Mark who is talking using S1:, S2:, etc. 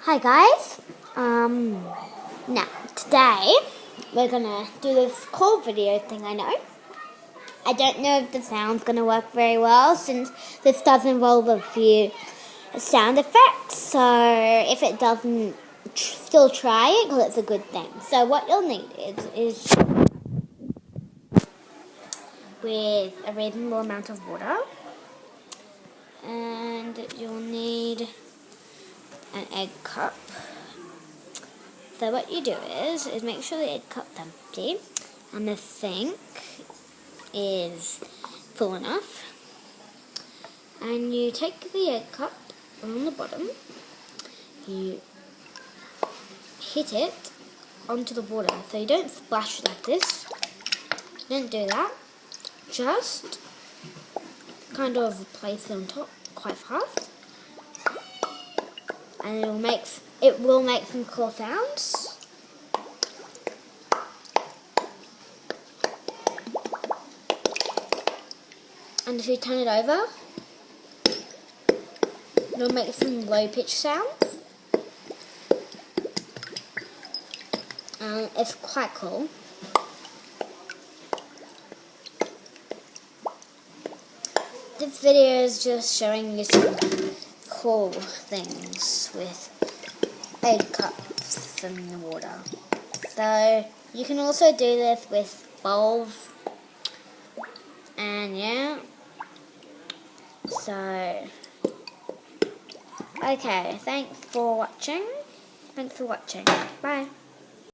S1: Hi guys. Now today we're gonna do this call video thing. I don't know if the sound's gonna work very well since this does involve a few sound effects. So if it doesn't, still try it because it's a good thing. So what you'll need is with a reasonable amount of water, and you'll need an egg cup. So what you do is make sure the egg cup's empty and the sink is full enough. And you take the egg cup on the bottom, you hit it onto the water. So you don't splash it like this. Don't do that. Just kind of place it on top quite fast. And it will make some cool sounds. And if you turn it over, it'll make some low pitch sounds. And it's quite cool. This video is just showing you some cool things with egg cups and the water. So you can also do this with bowls, and yeah. So okay, thanks for watching. Bye.